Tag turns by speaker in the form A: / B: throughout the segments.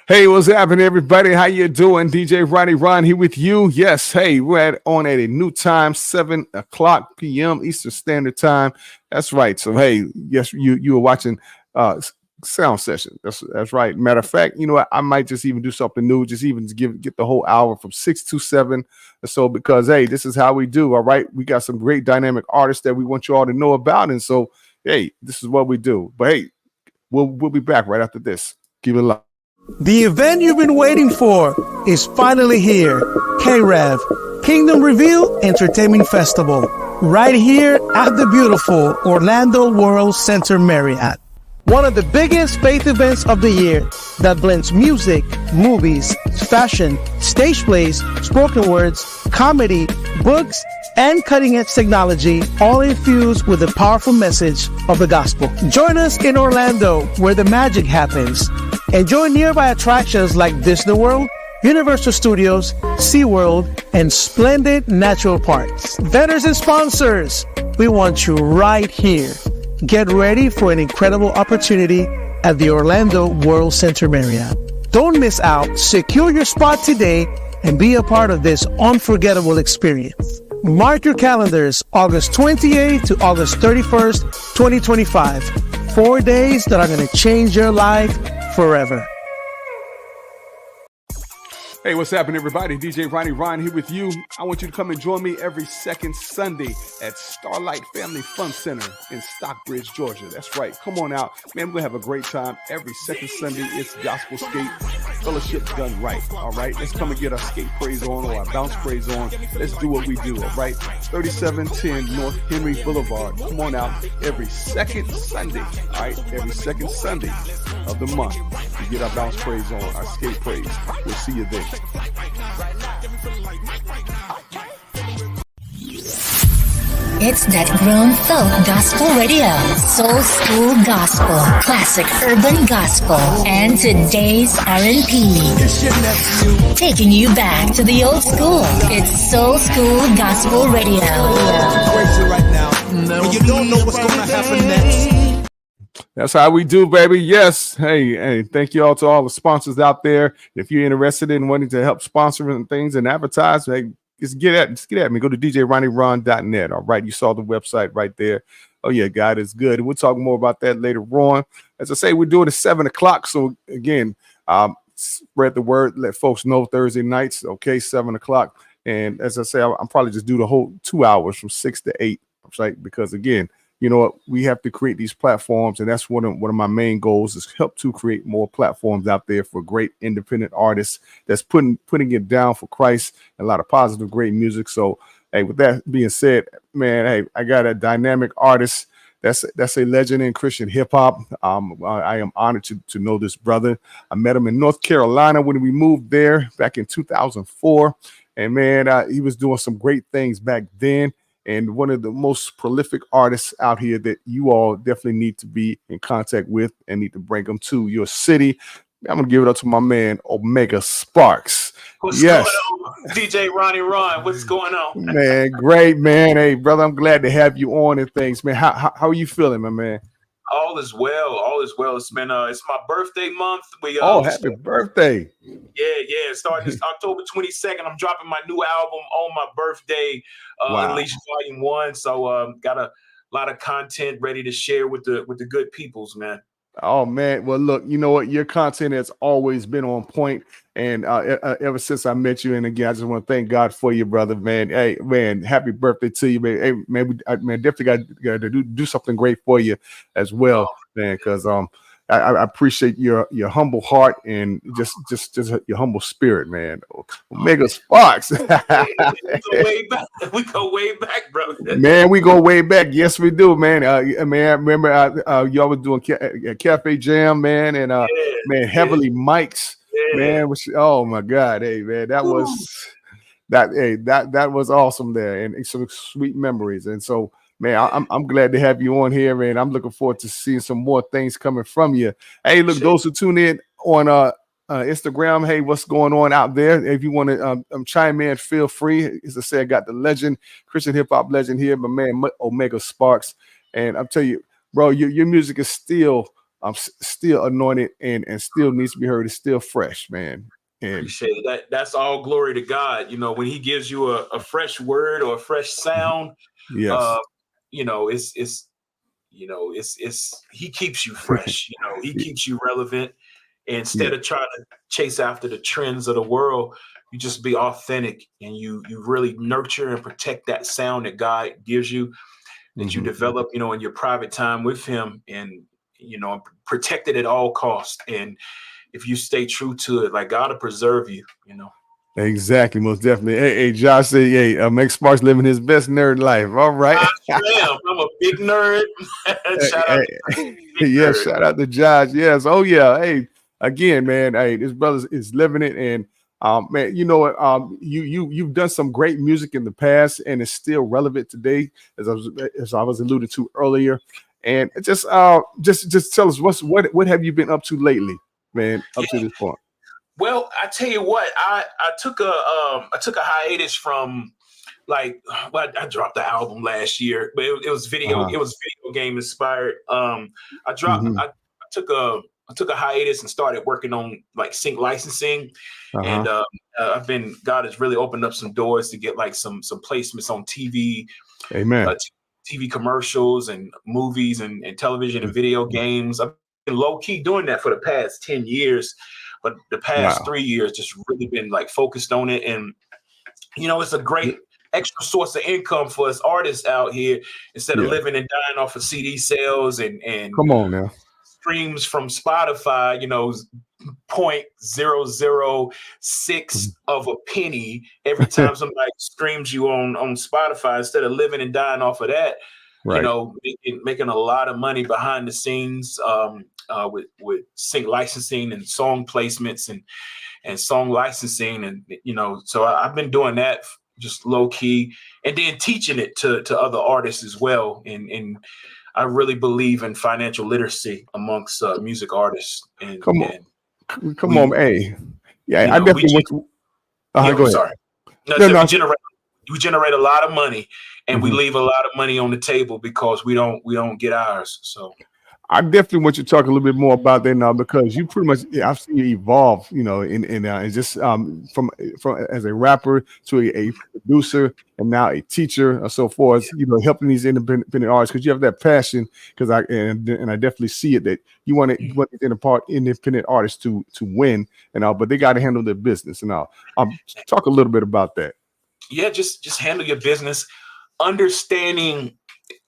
A: Hey, what's happening, everybody? How you doing? DJ Ronnie Ron here with you. Yes, hey, on at a new time, 7 o'clock p.m. Eastern Standard Time. That's right. So, hey, yes, you were watching Sound Session. That's right. Matter of fact, you know what? I might just even do something new, just even get the whole hour from 6 to 7 or so, because hey, this is how we do. All right, we got some great dynamic artists that we want you all to know about, and so hey, this is what we do. But hey, we'll be back right after this. Keep it live.
B: The event you've been waiting for is finally here. KREV, Kingdom Reveal Entertainment Festival, right here at the beautiful Orlando World Center Marriott. One of the biggest faith events of the year that blends music, movies, fashion, stage plays, spoken words, comedy, books, and cutting-edge technology, all infused with the powerful message of the gospel. Join us in Orlando, where the magic happens. Enjoy nearby attractions like Disney World, Universal Studios, SeaWorld, and splendid natural parks. Vendors and sponsors, we want you right here. Get ready for an incredible opportunity at the Orlando World Center Marriott. Don't miss out. Secure your spot today and be a part of this unforgettable experience. Mark your calendars, August 28th to August 31st, 2025. 4 days that are going to change your life forever.
A: Hey, what's happening, everybody? DJ Ronnie Ron here with you. I want you to come and join me every second Sunday at Starlight Family Fun Center in Stockbridge, Georgia. That's right. Come on out. Man, we're going to have a great time. Every second Sunday, it's gospel skate fellowship done right. All right? Let's come and get our skate praise on or our bounce praise on. Let's do what we do, all right? 3710 North Henry Boulevard. Come on out every second Sunday, all right? Every second Sunday of the month. We get our bounce praise on, our skate praise. We'll see you there.
C: It's that grown folk gospel radio, soul school gospel, classic urban gospel, and today's R&B. Taking you back to the old school. It's Soul School Gospel Radio.
D: Crazy right now. And you don't know what's going to happen next.
A: That's how we do, baby. Yes. Hey, thank you all to all the sponsors out there. If you're interested in wanting to help sponsor and things and advertise, hey, just get at me. Go to djronnieron.net. All right. You saw the website right there. Oh, yeah, God is good. We'll talk more about that later on. As I say, we're doing it 7 o'clock. So, again, spread the word. Let folks know Thursday nights. Okay, 7 o'clock. And as I say, I'm probably just do the whole 2 hours from 6 to 8. Right? Because, again, you know what, we have to create these platforms, and that's one of my main goals is help to create more platforms out there for great independent artists that's putting it down for Christ and a lot of positive, great music. So, hey, with that being said, man, hey, I got a dynamic artist that's a legend in Christian hip hop. I am honored to know this brother. I met him in North Carolina when we moved there back in 2004, and man, he was doing some great things back then. And one of the most prolific artists out here that you all definitely need to be in contact with and need to bring them to your city. I'm going to give it up to my man, Omega Sparks.
E: What's going on, DJ Ronnie Ron? What's going on?
A: Man, great, man. Hey, brother, I'm glad to have you on and things, man. How are you feeling, my man?
E: All is well. All is well. It's been it's my birthday month.
A: Happy birthday.
E: Yeah. Starting this October 22nd. I'm dropping my new album on my birthday, Unleashed Volume 1. So got a lot of content ready to share with the good peoples, man.
A: Oh, man. Well, look, you know what? Your content has always been on point. And ever since I met you, and again, I just want to thank God for you, brother, man. Hey, man, happy birthday to you, man. Hey, man, man, definitely got to do something great for you as well, man, because I appreciate your humble heart and just your humble spirit, man. Omega Sparks.
E: We go way back, brother.
A: Man, we go way back. Yes, we do, man. Man, I remember y'all was doing Cafe Jam, man, and man, Heavenly Mics. Yeah. Man, oh my God, hey man, that was awesome there, and some sweet memories. And so, man, I'm glad to have you on here, man. I'm looking forward to seeing some more things coming from you. Hey, look, those who tune in on Instagram, hey, what's going on out there? If you want to chime in, feel free. As I said, I got the legend, Christian hip hop legend here, my man Omega Sparks, and I'm telling you, bro, your music is still still anointed and still needs to be heard. It's still fresh, man. And
E: appreciate that. That's all glory to God. You know, when he gives you a fresh word or a fresh sound,
A: yes,
E: it's he keeps you fresh. He keeps you relevant. And instead of trying to chase after the trends of the world, you just be authentic and you really nurture and protect that sound that God gives you, that you develop, in your private time with him, and, protect it at all costs. And if you stay true to it, like, God will preserve you,
A: Exactly, most definitely. Hey, Josh said, "Hey, Meg Sparks living his best nerd life." All right,
E: I'm a big nerd. Shout out to
A: nerd. Shout out to Josh. Yes, oh yeah. Hey, again, man. Hey, this brother is living it, and man, you know what? You've done some great music in the past, and it's still relevant today, as I was alluding to earlier. And just tell us what have you been up to lately, man, up to this point.
E: Well, I tell you what, I took a hiatus from, I dropped the album last year, but it was video game inspired. I took a hiatus and started working on sync licensing, and God has really opened up some doors to get some placements on TV.
A: Amen.
E: TV commercials and movies and television and video games. I've been low key doing that for the past 10 years. But the past 3 years, just really been focused on it. And, it's a great extra source of income for us artists out here, instead of living and dying off of CD sales and
A: come on now,
E: streams from Spotify, 0.006 of a penny every time somebody streams you on Spotify, instead of living and dying off of that. Right. Making a lot of money behind the scenes with sync licensing and song placements and song licensing. And, so I've been doing that just low key, and then teaching it to other artists as well. And I really believe in financial literacy amongst music artists. And
A: come on. Hey, yeah, I definitely want to. Go ahead.
E: Sorry. We generate a lot of money, and we leave a lot of money on the table because we don't get ours. So
A: I definitely want you to talk a little bit more about that now, because you pretty much, I've seen you evolve, in just from as a rapper to a producer, and now a teacher, and so forth. Helping these independent artists, because you have that passion. Because I definitely see it, that you want these independent artists to win and all, but they got to handle their business and all. Talk a little bit about that.
E: Yeah, just handle your business, understanding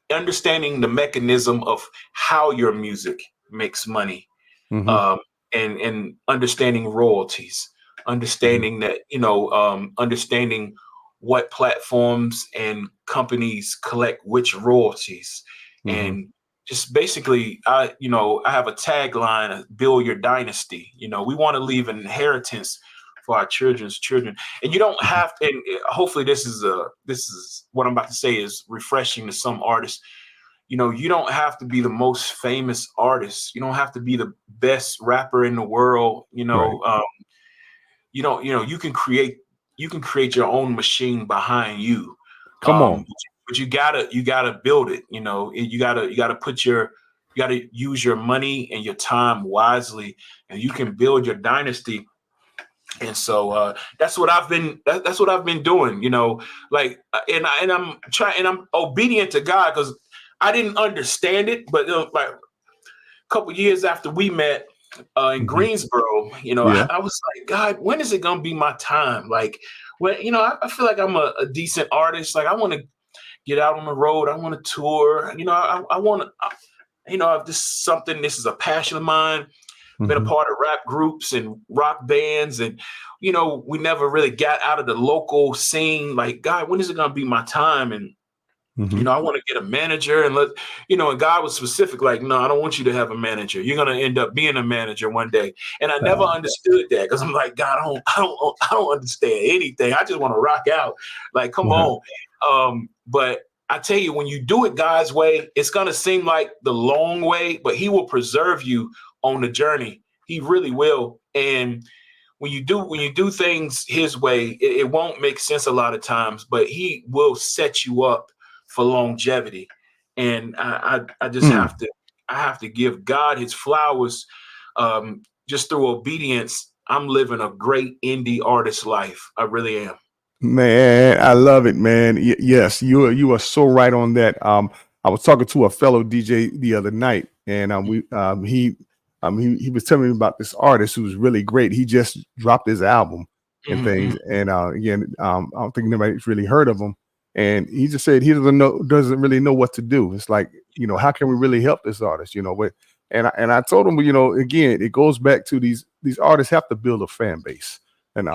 E: the mechanism of how your music makes money, and understanding royalties, understanding that, understanding what platforms and companies collect which royalties, and just basically, I have a tagline: build your dynasty. We want to leave an inheritance for our children's children. And you don't have to, and hopefully this is what I'm about to say is refreshing to some artists. You don't have to be the most famous artist. You don't have to be the best rapper in the world. You can create your own machine behind you.
A: Come on.
E: But you gotta build it. You gotta use your money and your time wisely, and you can build your dynasty. And so that's what I've been doing, and I'm trying, and I'm obedient to God, because I didn't understand it, but a couple years after we met in Greensboro, I was like, God, when is it gonna be my time? I feel like I'm a decent artist. I want to get out on the road. I want to tour. I want to, this is a passion of mine. Been a part of rap groups and rock bands, and we never really got out of the local scene. God, when is it gonna be my time? And I want to get a manager, and and God was specific, no, I don't want you to have a manager. You're gonna end up being a manager one day. And I never understood that, because I'm like, God, I don't understand anything. I just want to rock out. Come on. But I tell you, when you do it God's way, it's gonna seem like the long way, but He will preserve you on the journey. He really will. And when you do things His way, it won't make sense a lot of times, but He will set you up for longevity. And I just have to I have to give God his flowers. Just through obedience, I'm living a great indie artist life. I really am.
A: Man, I love it, man. Yes, you are so right on that. I was talking to a fellow DJ the other night, and he was telling me about this artist who's really great. He just dropped his album and things, and again, I don't think anybody's really heard of him. And he just said he doesn't really know what to do. It's like, how can we really help this artist? And I told him, again, it goes back to these artists have to build a fan base. And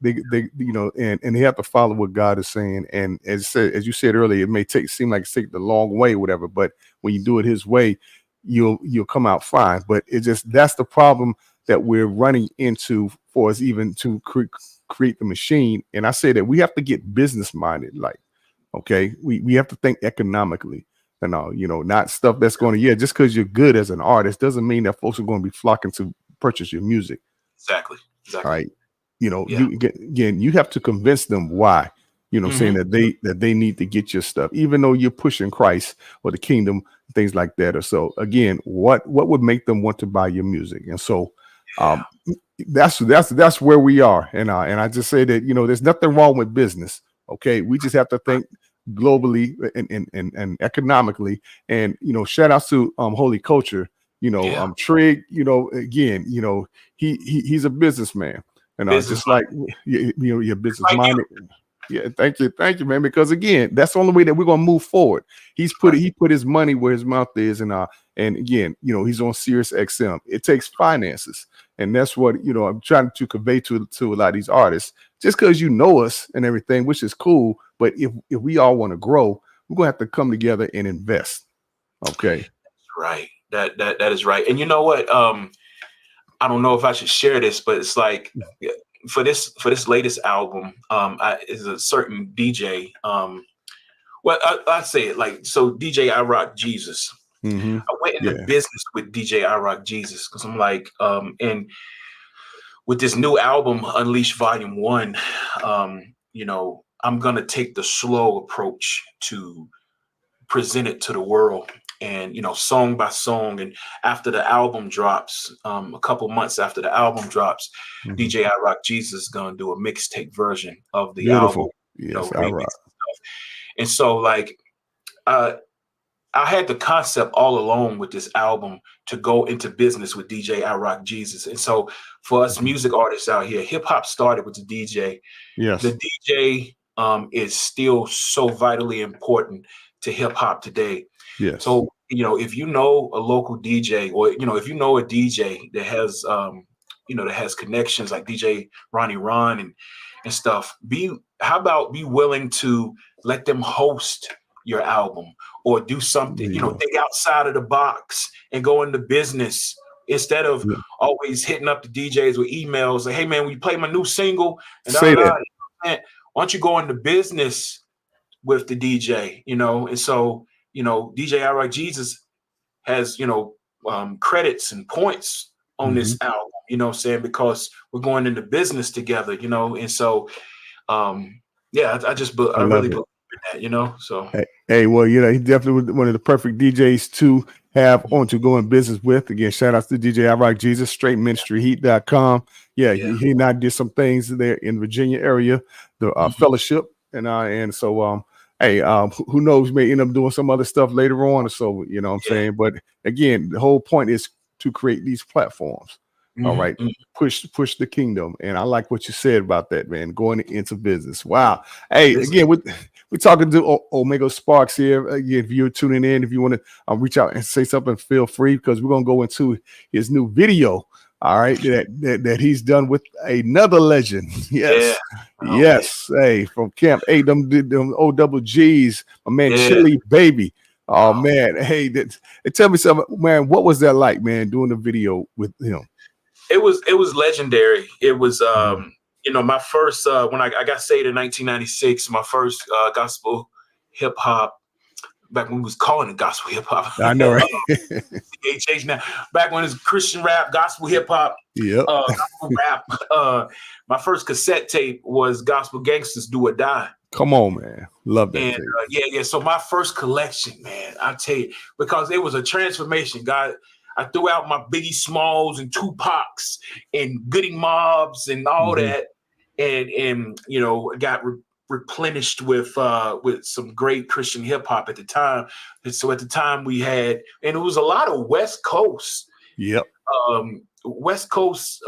A: they and they have to follow what God is saying. And as you said earlier, it may seem like it's take the long way, whatever. But when you do it His way, you'll come out fine. But that's the problem that we're running into for us even to create the machine. And I say that we have to get business minded. Like, okay, we have to think economically. And not stuff that's going to just because you're good as an artist doesn't mean that folks are going to be flocking to purchase your music.
E: Exactly.
A: All right. You have to convince them why, saying that they need to get your stuff, even though you're pushing Christ or the kingdom, things like that. Or so again, what would make them want to buy your music? And so that's where we are. And I just say that, there's nothing wrong with business. Okay. We just have to think globally and economically. And, shout outs to Holy Culture, Trig, again, he's a businessman. And just like your business minded. Yeah, thank you, man. Because again, that's the only way that we're gonna move forward. He put his money where his mouth is, and again, he's on Sirius XM. It takes finances, and that's what I'm trying to convey to a lot of these artists. Just because you know us and everything, which is cool, but if we all want to grow, we're gonna have to come together and invest. Okay,
E: that's right. That is right. And you know what? I don't know if I should share this, but it's like for this latest album, is a certain DJ. I say it like so. DJ I Rock Jesus. I went into business with DJ I Rock Jesus because I'm like, and with this new album, Unleash Volume 1, I'm gonna take the slow approach to present it to the world. And, song by song. And after the album drops, a couple months after the album drops, DJ I Rock Jesus is going to do a mixtape version of the album.
A: Yes, I Rock.
E: And so, like, I had the concept all along with this album to go into business with DJ I Rock Jesus. And so for us music artists out here, hip hop started with the DJ.
A: Yes.
E: The DJ is still so vitally important to hip hop today.
A: Yes.
E: So, if you know a local DJ or, if you know a DJ that has, that has connections like DJ Ronnie Ron and stuff, how about be willing to let them host your album or do something, think outside of the box and go into business instead of always hitting up the DJs with emails like, hey man, will you play my new single? And
A: say that.
E: Why don't you go into business with the DJ, and so, DJ I Rock Jesus has, credits and points on this album, what I'm saying, because we're going into business together, and so, I really believe in that, so.
A: Hey, well, he's definitely one of the perfect DJs to have on to go in business with. Again, shout out to DJ I Rock Jesus, straightministryheat.com. He and I did some things there in Virginia area, the fellowship, and so, hey, who knows, may end up doing some other stuff later on or so, what I'm saying? But again, the whole point is to create these platforms. All right. Push the kingdom. And I like what you said about that, man, going into business. Wow. Hey, again, we're talking to Omega Sparks here. Again, if you're tuning in, if you want to reach out and say something, feel free, because we're going to go into his new video. All right, that he's done with another legend. Yes, yes. Hey, from Camp 8, them OWGs, my man Chili Baby. Oh man, hey, tell me something, man. What was that like, man, doing the video with him?
E: It was legendary. It was my first when I got saved in 1996, my first gospel hip hop. Back when we was calling it gospel hip hop.
A: I know, right?
E: CHH now. Back when it's Christian rap, gospel hip hop, gospel rap. My first cassette tape was Gospel Gangsters Do or Die.
A: Come on, man. Love that.
E: And yeah. So my first collection, man, I tell you, because it was a transformation. God, I threw out my Biggie Smalls and Tupacs and Goody Mobs and all that, and you know, got replenished with some great Christian hip hop at the time. And so at the time we had, and it was a lot of West Coast.
A: Yep.
E: West Coast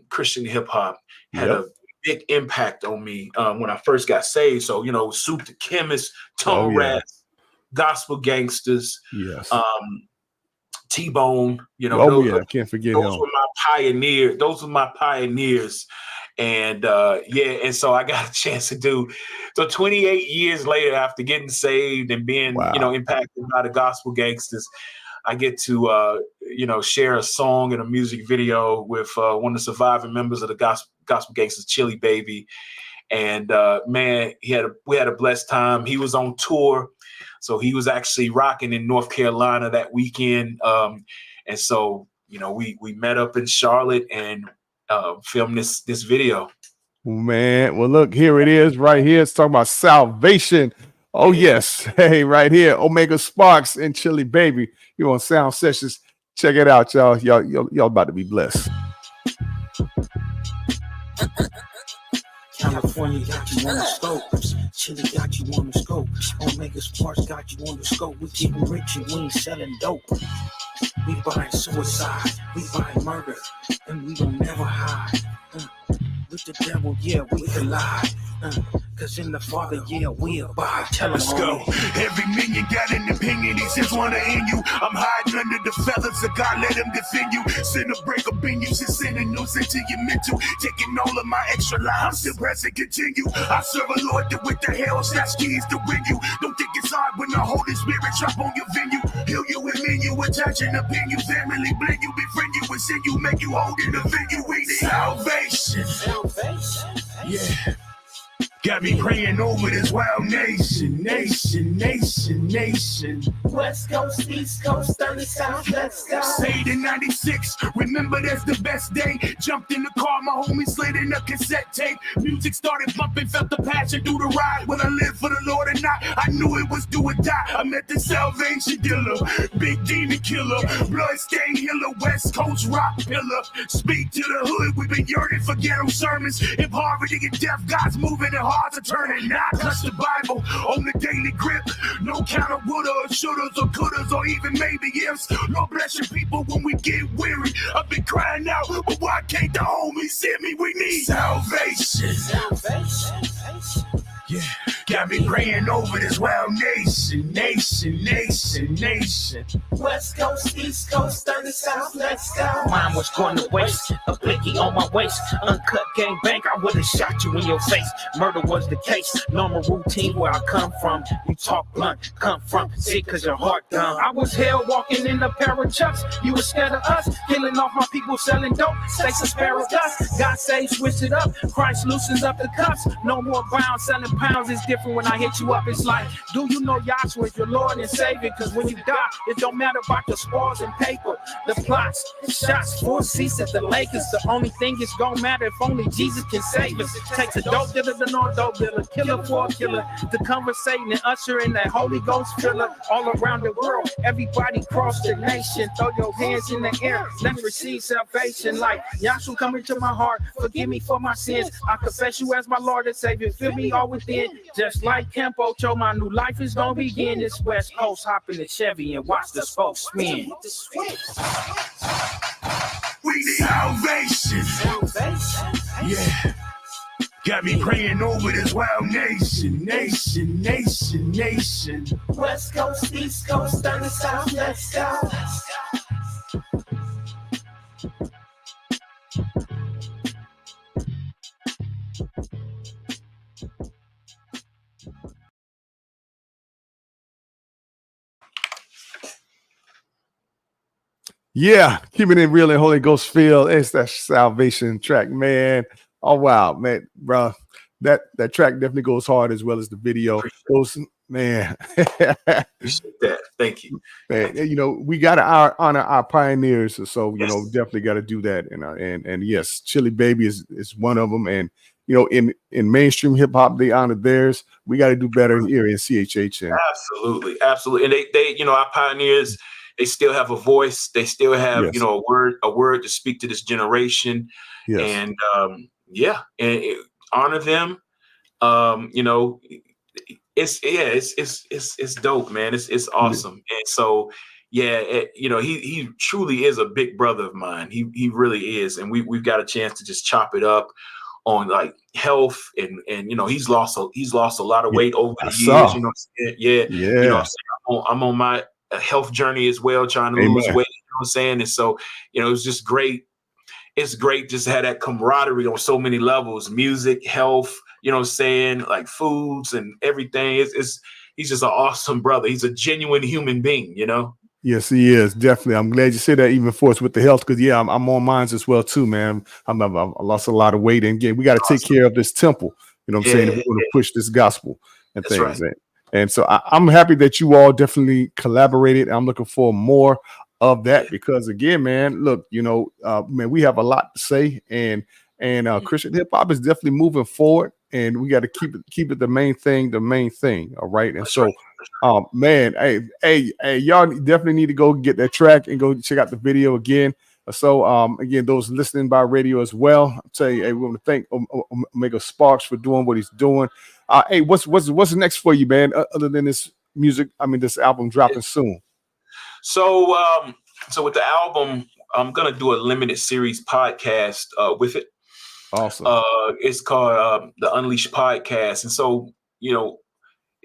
E: Christian hip hop had a big impact on me when I first got saved. So, you know, Soup the Chemist, Tunnel Rats, Gospel Gangsters, T-Bone, you know.
A: I can't forget
E: those
A: him.
E: were my pioneers. Those were my pioneers. And and so I got a chance to do. So 28 years later, after getting saved and being, you know, impacted by the Gospel Gangsters, I get to, you know, share a song and a music video with one of the surviving members of the Gospel Gangsters, Chili Baby. And man, we had a blessed time. He was on tour. So he was actually rocking in North Carolina that weekend. And so, you know, we met up in Charlotte and filmed this video.
A: Man, well, look, here it is right here. It's talking about salvation. Oh, yes. Hey, right here, Omega Sparks and Chili Baby. You're on Sound Sessions. Check it out, y'all. Y'all about to be blessed.
F: California got you on the scope. Chili got you on the scope. Omega Sparks got you on the scope. We getting rich and we ain't selling dope. We buying suicide. We buying murder. And we don't never hide. With the devil, yeah, we collide. Cause in the Father, yeah, we abide. Let's go.
G: Every minion got an opinion. He says wanna end you. I'm hiding under the feathers of God. Let him defend you. Sin a break up in you. Sending no sense to your mental. Taking all of my extra lives. Still pressing continue. I serve a Lord that with the hell snatch keys to win you. Don't think it's hard when the Holy Spirit drop on your venue. Heal you and mean you. Attach and opinion you. Family blend you. Befriend you and send you. Make you hold in the venue. We need salvation. Yeah. Got me praying over this wild nation.
F: West Coast, East Coast, 30 South, let's go.
G: Saved in 96, remember that's the best day. Jumped in the car, my homie slid in a cassette tape. Music started bumping, felt the passion through the ride. Will I live for the Lord or not? I knew it was do or die. I met the salvation dealer, big demon killer, blood stain healer, West Coast rock pillar. Speak to the hood, we've been yearning for ghetto sermons. If poverty and death, God's moving it hard to turn it. Now touch the Bible on the daily grip. No counter woulda or shouldas or couldas or even maybe ifs. Lord bless your people when we get weary. I've been crying out, but why can't the homies hear me? We need salvation. Yeah, got me praying over this wild nation.
F: West Coast, East Coast, 30 South, let's go.
H: Mine was going to waste, a blicky on my waist. Uncut gang bank, I would've shot you in your face. Murder was the case, normal routine where I come from. You talk blunt, come from sick cause your heart dumb. I was hell walking in a pair of chucks. You were scared of us, killing off my people selling dope. Stay some sparrow dust, God say switch it up. Christ loosens up the cuffs, no more bound selling pounds. It's different when I hit you up. It's like, do you know Yahshua is your Lord and Savior? Cause when you die, it don't matter about the spoils and paper. The plots, shots, 4 seats at the Lakers. The only thing is gonna matter if only Jesus can save us. Takes a dope dealer to know a dope dealer, killer for a killer, to conversate and usher in that Holy Ghost filler all around the world. Everybody cross the nation, throw your hands in the air, let me receive salvation. Like Yahshua come into my heart, forgive me for my sins. I confess you as my Lord and Savior, fill me all within. Just like Camp Ocho, my new life is gonna begin. This West Coast, hop in the Chevy and watch the spokes spin.
G: We need salvation. Yeah. Got me praying over this wild nation.
F: West Coast, East Coast, 30 South, let's go.
A: Yeah, keeping it real and Holy Ghost feel. It's that salvation track, man. Oh wow, man, bro. That track definitely goes hard as well as the video. Goes, man.
E: Appreciate that. Thank you.
A: Man, you know, we gotta honor our pioneers, so you know, definitely gotta do that. And yes, Chili Baby is one of them, and in mainstream hip hop, they honor theirs. We got to do better here in CHHN.
E: Absolutely. And they our pioneers, they still have a voice. They still have,
A: Yes.
E: a word to speak to this generation.
A: Yes.
E: And and honor them. It's dope, man. It's awesome. And so he truly is a big brother of mine. He really is. And we've got a chance to just chop it up on like health and he's lost a lot of weight over the years. I'm on my health journey as well, trying to lose weight, you know what I'm saying? And so it was just great. It's great just to have that camaraderie on so many levels: music, health, you know what I'm saying, like foods and everything. He's just an awesome brother. He's a genuine human being,
A: Yes, he is, definitely. I'm glad you said that, even for us with the health, because I'm on mine as well too, man. I lost a lot of weight, and again, we got to take care of this temple. You know what I'm saying? If we're going to push this gospel and
E: That's
A: things.
E: right.
A: And so I'm happy that you all definitely collaborated. I'm looking for more of that because, again, man, look, man, we have a lot to say, and Christian hip hop is definitely moving forward, and we got to keep it the main thing. All right. And so, man, hey, y'all definitely need to go get that track and go check out the video again. So, again, those listening by radio as well, I'll tell you, hey, we want to thank Omega Sparks for doing what he's doing. Hey, what's next for you, man? Other than this music, this album dropping soon.
E: So with the album, I'm gonna do a limited series podcast with it.
A: Awesome.
E: It's called the Unleashed Podcast, and so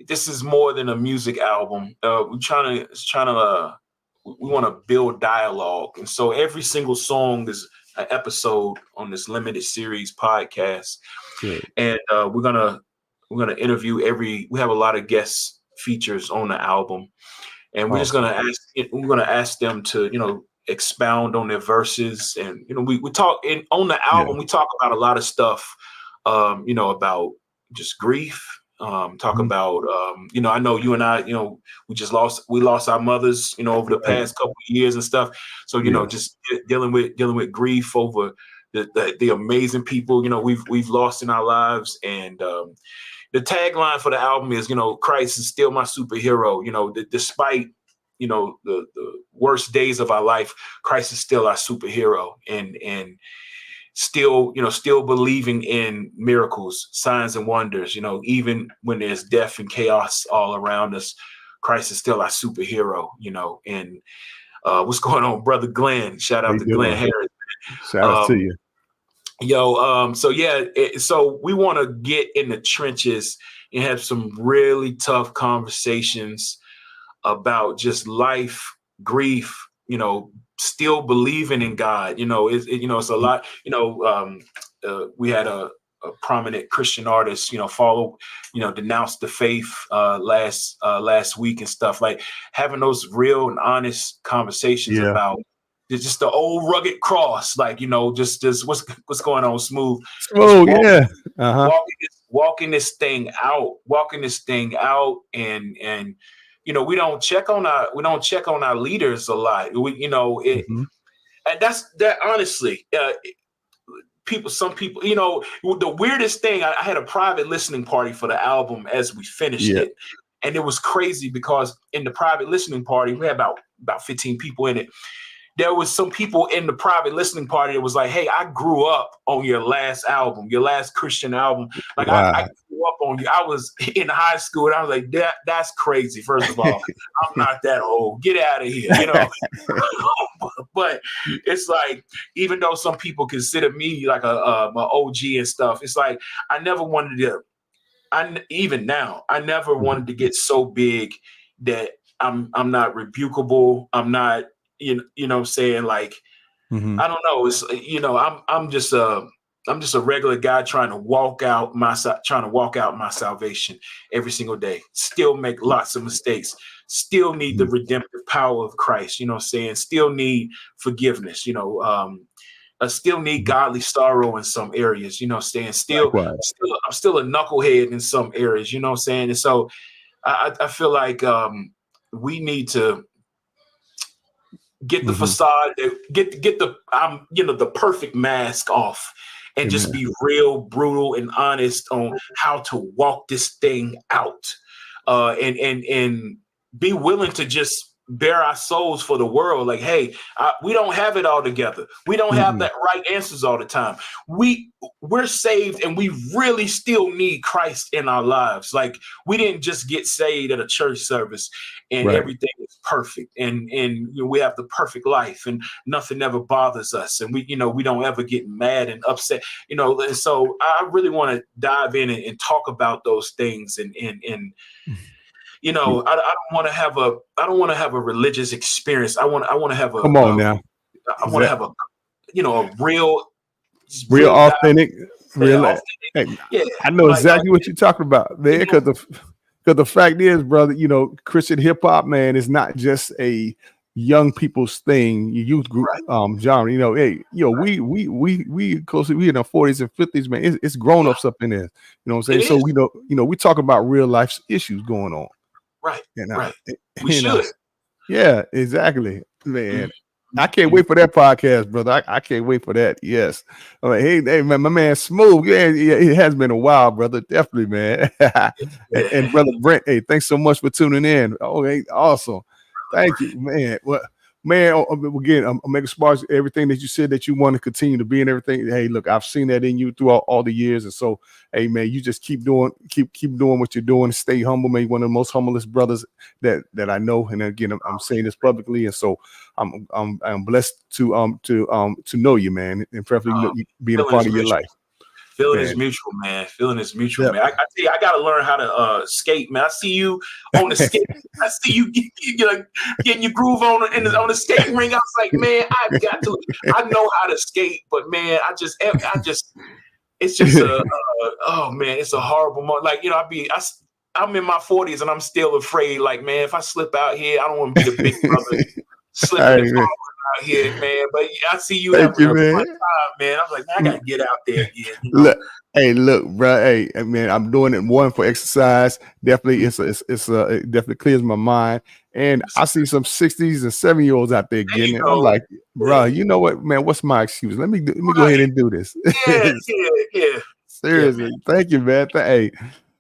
E: this is more than a music album. We're trying to we want to build dialogue, and so every single song is an episode on this limited series podcast.
A: Good.
E: And we're gonna interview we have a lot of guest features on the album, and we're just gonna ask them to expound on their verses, and we talk on the album. We talk about a lot of stuff, about just grief. Talk about I know you and I, we lost our mothers, over the past couple of years and stuff. So just dealing with grief over the amazing people we've lost in our lives. And the tagline for the album is Christ is still my superhero. Despite the worst days of our life, Christ is still our superhero, and still believing in miracles, signs and wonders, even when there's death and chaos all around us, Christ is still our superhero, and what's going on, brother Glenn? Shout out to Glenn Harris.
A: Shout out to you.
E: So we want to get in the trenches and have some really tough conversations about just life, grief, still believing in God. It's a lot. We had a prominent Christian artist, denounce the faith last week and stuff, like having those real and honest conversations about just the old rugged cross, like just what's going on, Smooth. Walking this thing out, and we don't check on our leaders a lot. And that's that. Honestly, some people, the weirdest thing. I had a private listening party for the album as we finished it, and it was crazy because in the private listening party we had about 15 people in it. There was some people in the private listening party that was like, "Hey, I grew up on your last album, your last Christian album. Like I grew up on you. I was in high school, and I was like, that's crazy. First of all, I'm not that old. Get out of here, But it's like, even though some people consider me like a OG and stuff, it's like I never wanted to. Even now, I never wanted to get so big that I'm not rebukable. I'm not. You know what I'm saying? Like, I don't know. It's, I'm just a regular guy trying to walk out my salvation every single day. Still make lots of mistakes. Still need the redemptive power of Christ. You know what I'm saying? Still need forgiveness. I still need godly sorrow in some areas. You know what I'm saying? I'm still a knucklehead in some areas. You know what I'm saying? And so I feel like we need to get the facade, get the the perfect mask off, and just be real, brutal, and honest on how to walk this thing out, and be willing to just bare our souls for the world. Like, hey, we don't have it all together. We don't have the right answers all the time. We're saved, and we really still need Christ in our lives. Like, we didn't just get saved at a church service and everything is perfect, and we have the perfect life, and nothing ever bothers us, and we don't ever get mad and upset. And so I really want to dive in and talk about those things, and I don't want to have a religious experience. I want to have a I want to have a real
A: authentic,
E: authentic.
A: Hey, I know exactly what you're talking about, man. Because the fact is, brother, Christian hip hop, man, is not just a young people's thing, youth group genre. We closely, we in our 40s and 50s, man. It's grown ups up in there. You know what I'm saying? So we talk about real life issues going on.
E: Right.
A: Right.
E: We should.
A: Yeah, exactly, man. I can't wait for that podcast, brother. I can't wait for that. Yes. All right. Hey, man, my man Smooth. Yeah, it has been a while, brother. Definitely, man. and brother Brent, hey, thanks so much for tuning in. Oh, hey, awesome. Thank you, man. Well, man, again, I'm making sparks everything that you said that you want to continue to be and everything. Hey, look, I've seen that in you throughout all the years. And so, hey, man, you just keep doing what you're doing. Stay humble, man. One of the most humblest brothers that I know. And again, I'm saying this publicly. And so I'm blessed to know you, man, and preferably being a part of your life.
E: Feeling is mutual, man. Feeling is mutual, man. I tell you, I gotta learn how to skate, man. I see you on the skate. I see you getting your groove on the skating ring. I was like, man, I've got to. I know how to skate, but man, it's just oh man, it's a horrible moment. Like, I'm in my 40s and I'm still afraid. Like, man, if I slip out here, I don't want to be the big brother slipping out here, man. But I see you having a fun time, man. I'm like, man, I gotta get out there again.
A: Look, bro. Hey, man, I'm doing it one for exercise. Definitely, it definitely clears my mind. And I see some 60s and 7-year-olds out there getting it. I'm like, bro, you know what, man? What's my excuse? Let me go ahead and do this.
E: Yeah.
A: Seriously, thank you, man. Hey.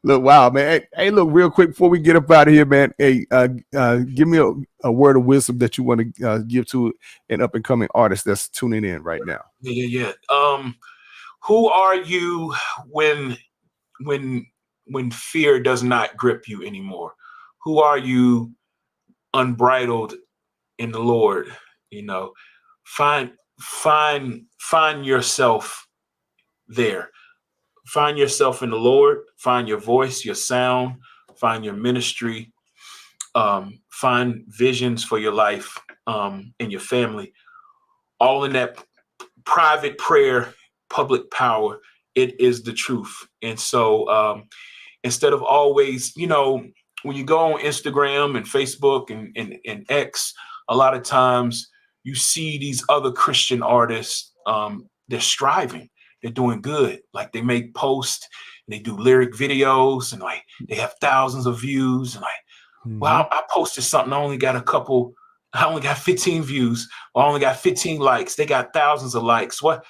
A: Look, wow, man. Hey, look, real quick before we get up out of here, man. Hey, give me a word of wisdom that you want to give to an up and coming artist that's tuning in right now.
E: Yeah. Who are you when fear does not grip you anymore? Who are you unbridled in the Lord? Find yourself there. Find yourself in the Lord, find your voice, your sound, find your ministry, find visions for your life and your family, all in that private prayer, public power. It is the truth. And so instead of always, when you go on Instagram and Facebook and X, a lot of times you see these other Christian artists, they're striving. They're doing good. Like, they make posts and they do lyric videos and like they have thousands of views. And like, well, I posted something. I only got 15 views. Or I only got 15 likes. They got thousands of likes. What,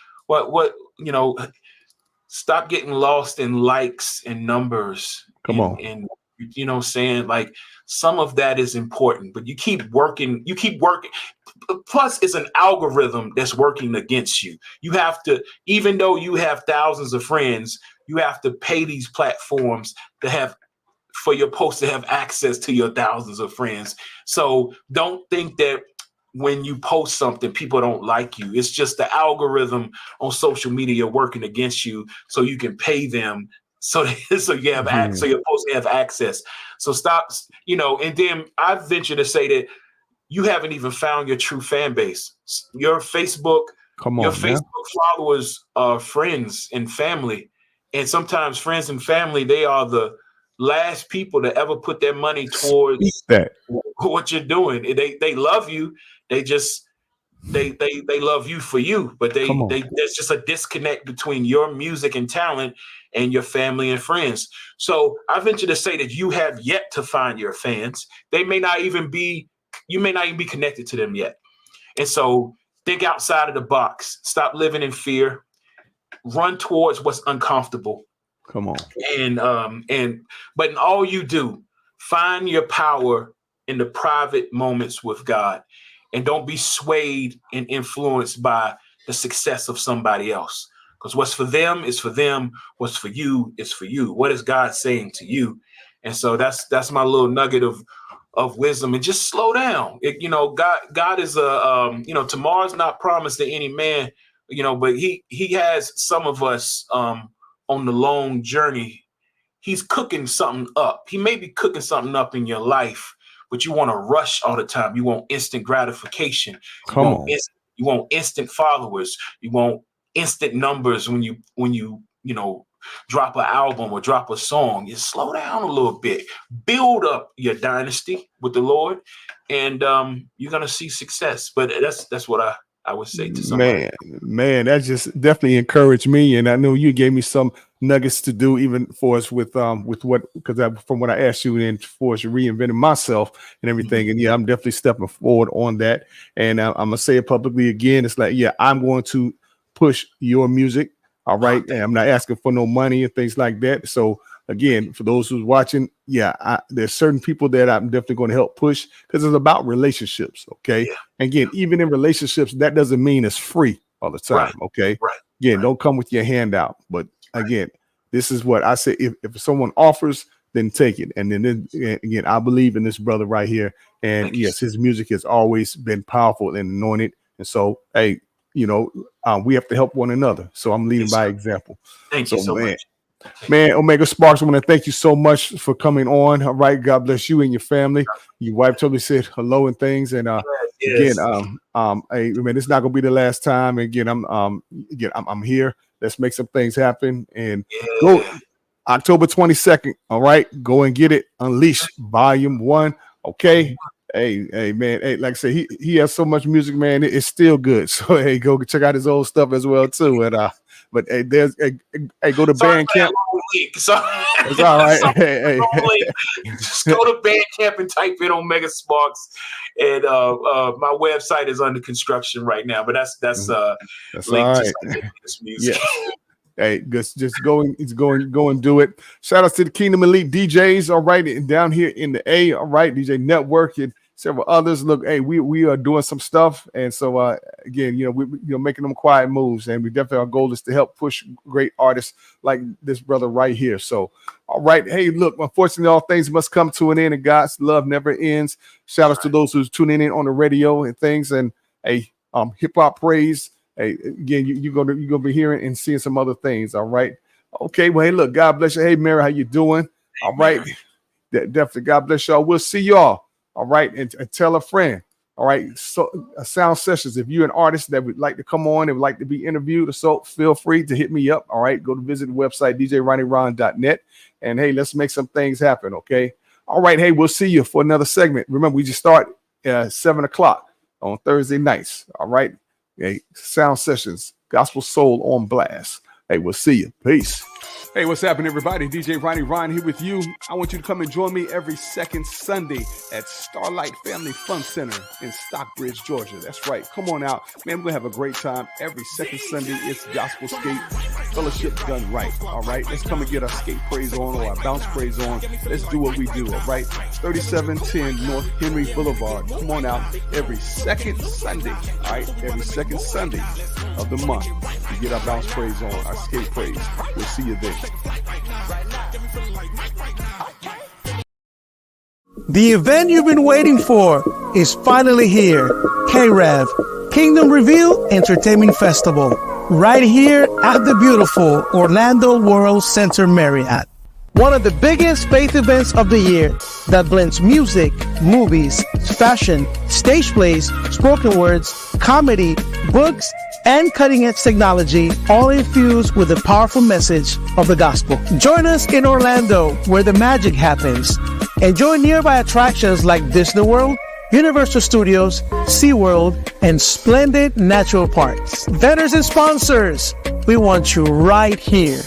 E: stop getting lost in likes and numbers.
A: Come on.
E: And you know what I'm saying? Like, some of that is important, but you keep working. Plus, it's an algorithm that's working against you. You have to, even though you have thousands of friends, you have to pay these platforms for your post to have access to your thousands of friends. So don't think that when you post something, people don't like you. It's just the algorithm on social media working against you, so you can pay them. So you have so you're supposed to have access. So stop, and then I venture to say that you haven't even found your true fan base. Your Facebook followers are friends and family. And sometimes friends and family, they are the last people to ever put their money towards what you're doing. They love you. They just they love you for you, but there's just a disconnect between your music and talent and your family and friends. So I venture to say that you have yet to find your fans. You may not even be connected to them yet. And so think outside of the box. Stop living in fear. run towards what's uncomfortable.
A: Come on.
E: But in all you do, find your power in the private moments with God, and don't be swayed and influenced by the success of somebody else. Because what's for them is for them. What's for you is for you. What is God saying to you? And so that's my little nugget of wisdom. And just slow down. God is tomorrow's not promised to any man. But he has some of us on the long journey. He's cooking something up. He may be cooking something up in your life, but you want to rush all the time. You want instant gratification. You want instant followers. You want instant numbers when you drop an album or drop a song. You slow down a little bit. Build up your dynasty with the Lord, and you're gonna see success. But that's what I would say to somebody.
A: Man, that just definitely encouraged me, and I know you gave me some nuggets to do even for us with what, because from what I asked you and for us reinventing myself and everything. And yeah, I'm definitely stepping forward on that, and I'm gonna say it publicly again. It's like, yeah, I'm going to push your music. All right, and I'm not asking for no money and things like that. So again, for those who's watching, there's certain people that I'm definitely going to help push, because it's about relationships. Okay. Yeah. Again, even in relationships, that doesn't mean it's free all the time. Right. Okay. Right. Again, don't come with your hand out. But again, this is what I say. If someone offers, then take it. And then again, I believe in this brother right here. And yes, his music has always been powerful and anointed. And so, hey, we have to help one another. So I'm leading by example.
E: Thank you so much.
A: Man, Omega Sparks, I want to thank you so much for coming on. All right, God bless you and your family. Your wife totally said hello and things. And again, hey, man, it's not gonna be the last time. Again, I'm here. Let's make some things happen. And go October 22nd. All right, go and get it. Unleashed Volume 1. Okay. Hey, man. Hey, like I said, he has so much music, man. It's still good. So hey, go check out his old stuff as well too. And but hey, go to Bandcamp. It's all right.
E: Just go to Bandcamp and type in Omega Sparks, and my website is under construction right now. But that's
A: all right.
E: This music.
A: Yeah. Hey, just go and do it. Shout out to the Kingdom Elite DJs, all right, and down here in the A, all right, DJ Network and several others. Look, hey, we are doing some stuff, and so again, we're making them quiet moves, and we definitely, our goal is to help push great artists like this brother right here. So, all right, hey, look, unfortunately, all things must come to an end, and God's love never ends. Shout out to those who's tuning in on the radio and things, and hey, hip hop praise. Hey, again, you're gonna be hearing and seeing some other things. All right. Okay. Well, hey, look, God bless you. Hey, Mary, how you doing? All right. Definitely. God bless y'all. We'll see y'all. All right. And tell a friend. All right. So Sound Sessions. If you're an artist that would like to come on and would like to be interviewed, so feel free to hit me up. All right. Go to visit the website, djronnieron.net. And hey, let's make some things happen. Okay. All right. Hey, we'll see you for another segment. Remember, we just start at 7:00 on Thursday nights. All right. Hey, Sound Sessions, Gospel Soul on Blast. Hey, we'll see you. Peace. Hey, what's happening, everybody? DJ Ronnie Ron here with you. I want you to come and join me every second Sunday at Starlight Family Fun Center in Stockbridge, Georgia. That's right. Come on out. Man, we're going to have a great time. Every second Sunday, it's Gospel Skate Fellowship done right. All right? Let's come and get our skate praise on or our bounce praise on. Let's do what we do, all right? 3710 North Henry Boulevard. Come on out every second Sunday, all right? Every second Sunday of the month. We get our bounce praise on, our skate praise. We'll see you there.
B: The event you've been waiting for is finally here. KREV, Kingdom Reveal Entertainment Festival, right here at the beautiful Orlando World Center Marriott. One of the biggest faith events of the year that blends music, movies, fashion, stage plays, spoken words, comedy, books, and cutting-edge technology, all infused with the powerful message of the gospel. Join us in Orlando, where the magic happens. Enjoy nearby attractions like Disney World, Universal Studios, SeaWorld, and splendid natural parks. Vendors and sponsors, we want you right here.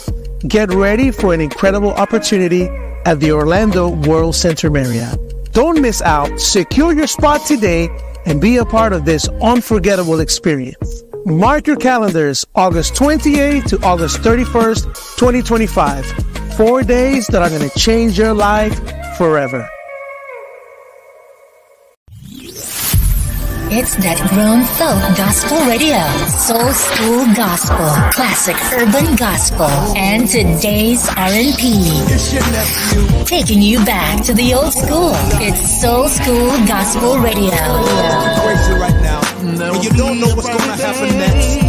B: Get ready for an incredible opportunity at the Orlando World Center Marriott. Don't miss out. Secure your spot today and be a part of this unforgettable experience. Mark your calendars, August 28th to August 31st, 2025. 4 days that are going to change your life forever.
C: It's that grown folk gospel radio, soul school gospel, classic urban gospel, and today's R&B.
D: It's your nephew.
C: Taking you back to the old school. It's Soul School Gospel Radio.
D: Crazy right now. And you don't know what's gonna happen next.